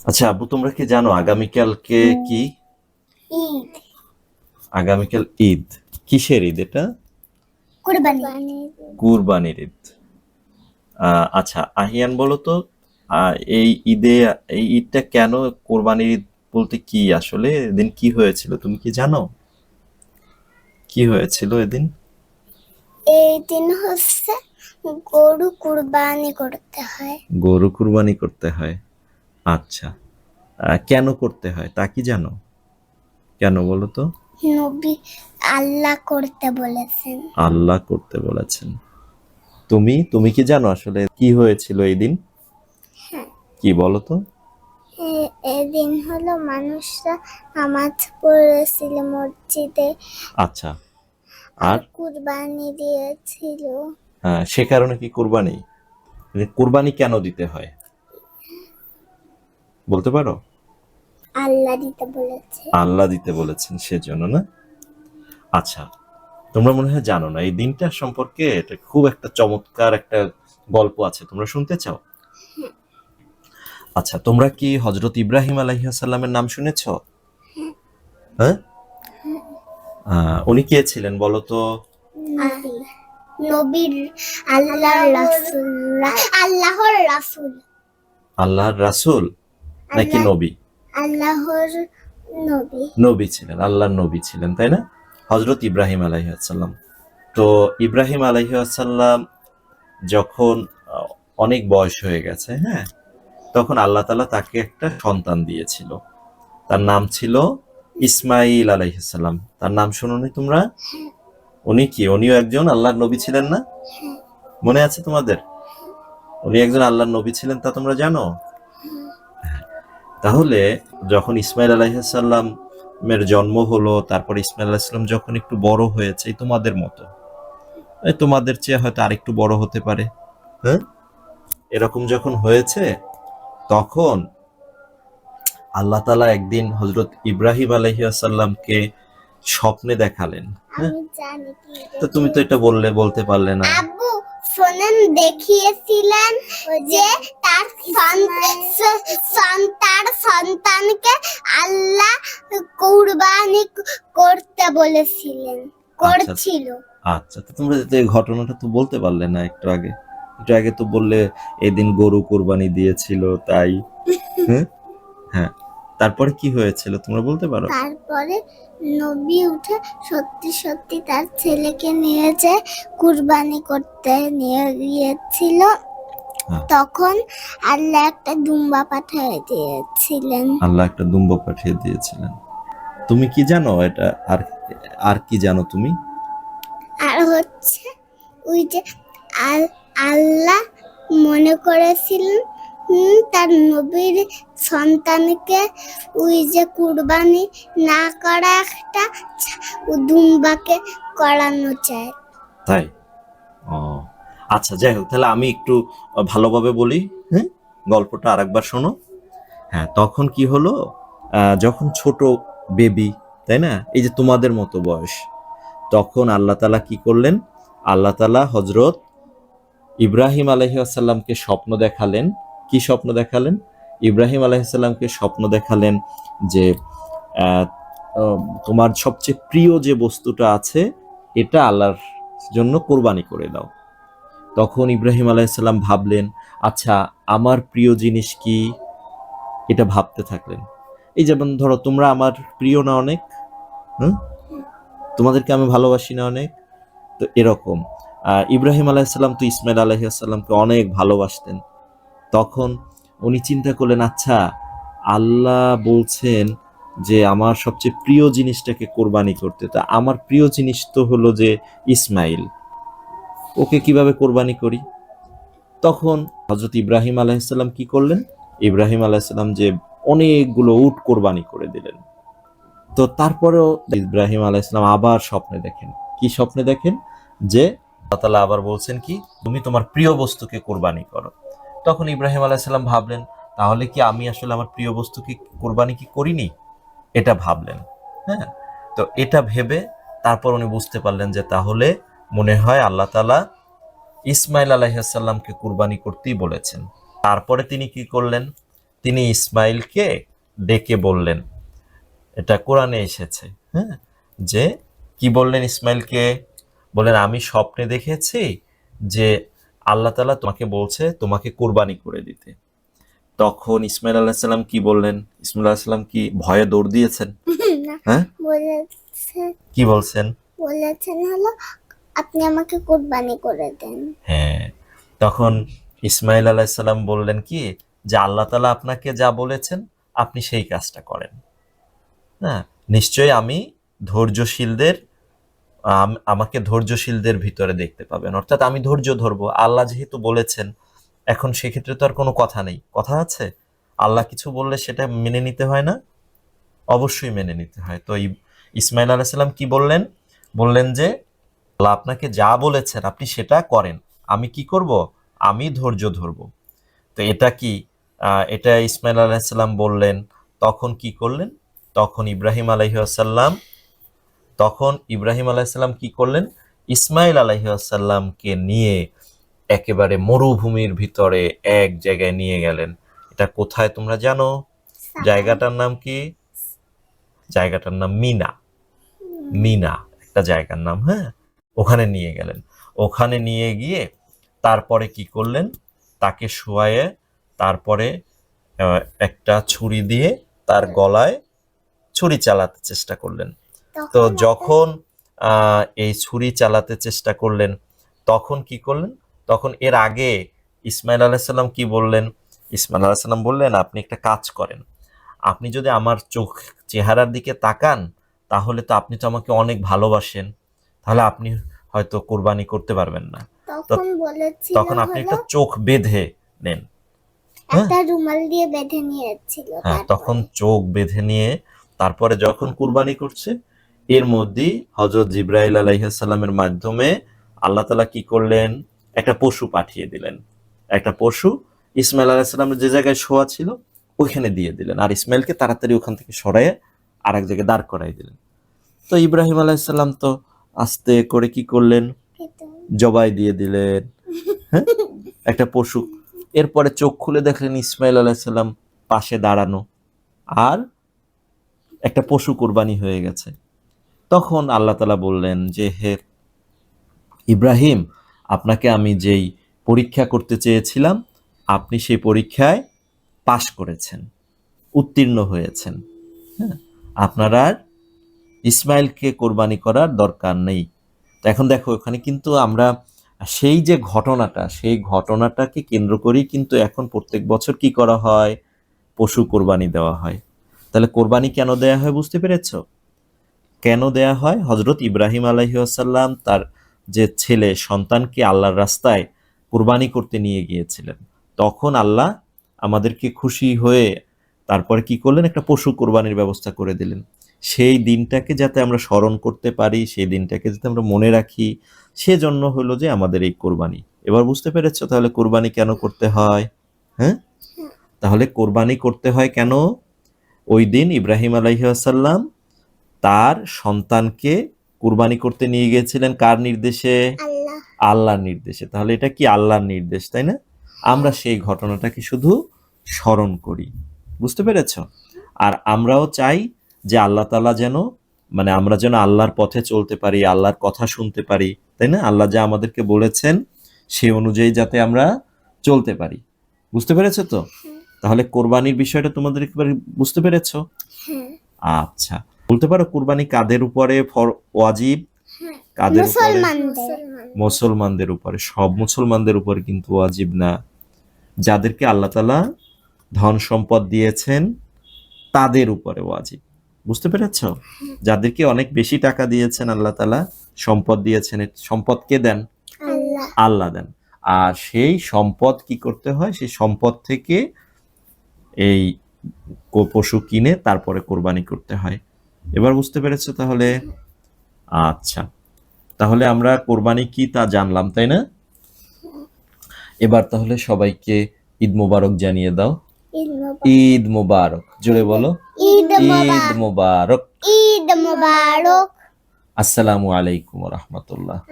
আচ্ছা আব্বু, তোমরা কি জানো আগামীকালকে কি? ঈদ। আগামীকাল ঈদ। কিসের ঈদ এটা? কুরবানি। কুরবানির ঈদ। আচ্ছা আহিয়ান, বলো তো, এই ঈদে, এই ঈদটা কেন কোরবানির ঈদ বলতে কি আসলে এদিন কি হয়েছিল তুমি কি জানো? কি হয়েছিল এদিন? এই দিন হচ্ছে গরু কুরবানি করতে হয়। গরু কুরবানি করতে হয়। আচ্ছা, কেন করতে হয় তা কি জানো? কেন বলো তো? নবী আল্লাহ করতে বলেছেন। আল্লাহ করতে বলেছেন। তুমি তুমি কি জানো আসলে কি হয়েছিল এই দিন? হ্যাঁ, কি বলো তো? এদিন হলো মানুষরা নামাজ পড়েছিল মসজিদে, আচ্ছা, আর আর কুরবানি দিয়েছিল। সে কারণে কি কুরবানি? কুরবানি কেন দিতে হয় বলতে পারো? আল্লাহ দিতে বলেছে। আল্লাহ দিতে বলেছেন সেজন্য না? আচ্ছা, তোমরা মনে হয় জানো না এই দিনটা সম্পর্কে। এটা খুব একটা চমৎকার একটা গল্প আছে, তোমরা শুনতে চাও? আচ্ছা, তোমরা কি হজরত ইব্রাহিম আলাইহিস সালামের নাম শুনেছো? হ্যাঁ, উনি কে ছিলেন বলো তো? নবী। নবীর আল্লাহর রাসূল। আল্লাহর রাসূল। আল্লাহর রাসূল নাকি আল্লাহ নবী? আল্লাহর নবী। নবী ছিলেন, আল্লাহর নবী ছিলেন, তাই না? হজরত ইব্রাহিম আলাইহিস সালাম। তো ইব্রাহিম আলাইহিস সালাম যখন অনেক বয়স হয়ে গেছে, হ্যাঁ, তখন আল্লাহ তাআলা তাকে একটা সন্তান দিয়েছিল। তার নাম ছিল ইসমাইল আলাইহিস সালাম। তার নাম শুনোনি তোমরা? উনি কি, উনিও একজন আল্লাহর নবী ছিলেন না? মনে আছে তোমাদের? উনি একজন আল্লাহর নবী ছিলেন, তা তোমরা জানো? তাহলে যখন ইসমাইল আলাইহিস সালামের জন্ম হলো, তারপর ইসমাইল আলাইহিস সালাম যখন একটু বড় হয়েছে, এই তোমাদের মতো, এই তোমাদের চেয়ে হয়তো আরেকটু বড় হতে পারে, হ্যাঁ, এরকম যখন হয়েছে, তখন আল্লাহ তাআলা একদিন হযরত ইব্রাহিম আলাইহিস সালামকে স্বপ্নে দেখালেন। হ্যাঁ, আমি জানি কি তো তুমি তো এটা বলতে পারলে না। আব্বু শোনেন, দেখিয়েছিলেন যে তার তার সন্তানকে আল্লাহ কুরবানি করতে বলেছিলেন, আচ্ছা করছিল। আচ্ছা, তো তোমরা তো এই ঘটনাটা তো বলতে পারলে না একটু আগে? একটু আগে তো বললে এদিন গরু কোরবানি দিয়েছিল তাই। হ্যাঁ, হ্যাঁ, তারপরে কি হয়েছিল তোমরা বলতে পারো? তারপরে নবী উঠে সত্যি সত্যি তার ছেলেকে নিয়ে যায় কুরবানি করতে নিয়ে গিয়েছিল। হ্যাঁ, তখন আল্লাহ একটা দুম্বা পাঠিয়ে দিয়েছিলেন। আল্লাহ একটা দুম্বা পাঠিয়ে দিয়েছিলেন। তুমি কি জানো এটা? আর আর কি জানো তুমি? আর হচ্ছে ওই যে আল্লাহ মনে করেছিলেন তার নবীর সন্তানকে ওই যে কুরবানি না করা একটা দুম্বাকে করানো চায়। তাই? ও আচ্ছা, যাই হোক, তাহলে আমি একটু ভালোভাবে বলি। হ্যাঁ, গল্পটা আরেকবার শোনো। হ্যাঁ, তখন কি হলো, যখন ছোট বেবি, তাই না, এই যে তোমাদের মতো বয়স, তখন আল্লাহ তাআলা কি করলেন? আল্লাহ তাআলা হযরত ইব্রাহিম আলাইহিস সালামকে স্বপ্ন দেখালেন। কি স্বপ্ন দেখালেন? ইব্রাহিম আলাইহিস সালামকে স্বপ্ন দেখালেন যে আহ, তোমার সবচেয়ে প্রিয় যে বস্তুটা আছে, এটা আল্লাহর জন্য কোরবানি করে দাও। তখন ইব্রাহিম আলাইহিস সালাম ভাবলেন, আচ্ছা আমার প্রিয় জিনিস কি, এটা ভাবতে থাকলেন। এই যেমন ধরো, তোমরা আমার প্রিয় না অনেক? হুম, তোমাদেরকে আমি ভালোবাসি না অনেক? তো এরকম ইব্রাহিম আলাইহিসসালাম তো ইসমাইল আলাইহিসসালামকে অনেক ভালোবাসতেন। তখন উনি চিন্তা করলেন, আচ্ছা আল্লাহ বলছেন যে আমার সবচেয়ে প্রিয় জিনিসটাকে কোরবানি করতে, তা আমার প্রিয় জিনিস তো হলো যে ইসমাইল, ওকে কিভাবে কোরবানি করি? তখন হযরত ইব্রাহিম আলাইহিসসালাম কি করলেন? ইব্রাহিম আলাইহিসসালাম যে অনেকগুলো উট কোরবানি করে দিলেন। তো তারপরেও ইব্রাহিম আলাইহিসসালাম আবার স্বপ্নে দেখেন। কি স্বপ্নে দেখেন? যে আল্লাহ তাআলা আবার বলছেন কি, তুমি তোমার প্রিয় বস্তুকে কোরবানি করো। তখন ইব্রাহিম আলাইহিসসালাম ভাবলেন, তাহলে কি আমি আসলে আমার প্রিয় বস্তুকে কোরবানি কি করিনি? এটা ভাবলেন। হ্যাঁ, তো এটা ভেবে তারপর উনি বুঝতে পারলেন যে তাহলে মনে হয় আল্লাহ তাআলা ইসমাইল আলাইহিস সালামকে কুরবানি করতেই বলেছেন। তারপরে তিনি কি করলেন? তিনি ইসমাইলকে ডেকে বললেন, এটা কোরআনে এসেছে, হ্যাঁ, যে কি বললেন ইসমাইলকে, বললেন আমি স্বপ্নে দেখেছি যে আল্লাহ তাআলা তোমাকে বলছে তোমাকে কুরবানি করে দিতে। তখন ইসমাইল আলাইহিস সালাম কি বললেন? ইসমাইল আলাইহিস সালাম কি ভয়ে দৌড় দিয়েছেন? না, হ্যাঁ, বলেছেন কি বলছেন? হলো আপনি আমাকে কুরবানি করে দেন। হ্যাঁ, তখন ইসমাইল আলাইহিস সালাম বললেন কি, যে আল্লাহ তাআলা আপনাকে যা বলেছেন আপনি সেই কাজটা করেন। হ্যাঁ, নিশ্চয়ই আমি ধৈর্যশীলদের আমাকে ধৈর্যশীলদের ভিতরে দেখতে পাবেন, অর্থাৎ আমি ধৈর্য ধরবো। আল্লাহ যেহেতু বলেছেন, এখন সেক্ষেত্রে তো আর কোনো কথা নেই, কথা আছে? আল্লাহ কিছু বললে সেটা মেনে নিতে হয় না? অবশ্যই মেনে নিতে হয়। তো ইসমাইল আলাইহিস সালাম কি বললেন? বললেন যে আল্লাহ আপনাকে যা বলেছেন আপনি সেটা করেন, আমি কি করব? আমি ধৈর্য ধরব। তো এটা কি এটা ইসমাইল আলাইহিস সালাম বললেন। তখন কি করলেন? তখন ইব্রাহিম আলাইহিস সালাম কি করলেন? ইসমাইল আলাইহিস সালামকে নিয়ে একেবারে মরুভূমির ভিতরে এক জায়গায় নিয়ে গেলেন। এটা কোথায় তোমরা জানো? জায়গাটার নাম কি? জায়গাটার নাম মিনা। মিনা একটা জায়গার নাম, হ্যাঁ, ওখানে নিয়ে গেলেন। ওখানে নিয়ে গিয়ে তারপরে কি করলেন? তাকে শোয়ায়ে তারপরে একটা ছুরি দিয়ে তার গলায় ছুরি চালাতে চেষ্টা করলেন। তো যখন এই ছুরি চালাতে চেষ্টা করলেন, তখন কি করলেন? তখন এর আগে ইসমাইল আলাইহিস সালাম কি বললেন? ইসমাইল আলাইহিস সালাম বললেন, আপনি একটা কাজ করেন, আপনি যদি আমার চেহারার দিকে তাকান, তাহলে তো আপনি তো আমাকে অনেক ভালোবাসেন, তাহলে আপনি হয়তো কোরবানি করতে পারবেন না। তখন আপনি একটা চোখ বেঁধে নেন। একটা রুমাল দিয়ে বেঁধে নিয়েছিল। হ্যাঁ, তখন চোখ বেঁধে নিয়ে তারপরে যখন কুরবানি করছে, এর মধ্যেই হযরত জিবরাইল আলাইহিস সালামের মাধ্যমে আল্লাহ তাআলা কি করলেন? একটা পশু পাঠিয়ে দিলেন। একটা পশু ইসমাইল আলাইহিস সালামের যে জায়গায় শোয়া ছিল ওইখানে দিয়ে দিলেন, আর ইসমাইলকে তাড়াতাড়ি ওখান থেকে সরায়ে আরেক জায়গায় দাঁড় করাই দিলেন। তো ইব্রাহিম আলাইহিস সালাম তো আস্তে করে কি করলেন? জবাই দিয়ে দিলেন, হ্যাঁ, একটা পশু। এরপরে চোখ খুলে দেখলেন ইসমাইল আলাইহিস সালাম পাশে দাঁড়ানো, আর একটা পশু কোরবানি হয়ে গেছে। তখন আল্লাহ তাআলা বললেন যে, হে ইব্রাহিম, আপনাকে আমি যেই পরীক্ষা করতে চেয়েছিলাম আপনি সেই পরীক্ষায় পাশ করেছেন, উত্তীর্ণ হয়েছেন। হ্যাঁ, আপনার আর ইসমাইলকে কোরবানি করার দরকার নেই। তো এখন দেখো, এখানে কিন্তু আমরা সেই যে ঘটনাটা, সেই ঘটনাটাকে কেন্দ্র করেই কিন্তু এখন প্রত্যেক বছর কি করা হয়? পশু কোরবানি দেওয়া হয়। তাহলে কোরবানি কেন দেয়া হয় বুঝতে পেরেছো? কেন দেয়া হয়? হযরত ইব্রাহিম আলাইহিস সালাম তার যে ছেলে সন্তানকে আল্লাহর রাস্তায় কুরবানি করতে নিয়ে গিয়েছিলেন, তখন আল্লাহ আমাদেরকে খুশি হয়ে তারপরে কি করলেন? একটা পশু কোরবানির ব্যবস্থা করে দিলেন। সেই দিনটাকে যাতে আমরা স্মরণ করতে পারি, সেই দিনটাকে যাতে আমরা মনে রাখি, সেজন্য হলো যে আমাদের এই কোরবানি। এবার বুঝতে পেরেছো তাহলে কোরবানি কেন করতে হয়? হ্যাঁ, তাহলে কোরবানি করতে হয় কেন? ওই দিন ইব্রাহিম আলাইহিস সালাম তার সন্তানকে কুরবানি করতে নিয়ে গিয়েছিলেন কার নির্দেশে? আল্লাহর নির্দেশে। তাহলে এটা কি আল্লাহর নির্দেশ, তাই না? আমরা সেই ঘটনাটাকে শুধু স্মরণ করি। বুঝতে পেরেছ? আর আমরাও চাই যে আল্লাহ তাআলা যেন, মানে আমরা যেন আল্লাহর পথে চলতে পারি, আল্লাহর কথা শুনতে পারি, তাই না? আল্লাহ যা আমাদেরকে বলেছেন সেই অনুযায়ী যাতে আমরা চলতে পারি। বুঝতে পেরেছো তো? তাহলে কোরবানির বিষয়টা তোমাদের একবার বুঝতে পেরেছো? আচ্ছা, বলতে পারো কুরবানি কাদের উপরে ওয়াজিব? কাদের উপরে? মুসলমানদের উপরে। সব মুসলমানদের উপরে কিন্তু ওয়াজিব না। যাদেরকে আল্লাহ তাআলা ধন সম্পদ দিয়েছেন তাদের উপরে ওয়াজিব। বুঝতে পেরেছো? যাদেরকে অনেক বেশি টাকা দিয়েছেন আল্লাহ তাআলা, সম্পদ দিয়েছেন, সম্পদ কে দেন? আল্লাহ দেন। আর সেই সম্পদ কি করতে হয়? সেই সম্পদ থেকে এই পশু কিনে তারপরে কোরবানি করতে হয়। এবার বুঝতে পেরেছো তাহলে? আচ্ছা, তাহলে আমরা কোরবানি কি তা জানলাম, তাই না? এবার তাহলে সবাইকে ঈদ মোবারক জানিয়ে দাও। ঈদ মোবারক, জোরে বলো। ঈদ মোবারক। ঈদ মোবারক। আসসালামু আলাইকুম ওয়া রাহমাতুল্লাহ।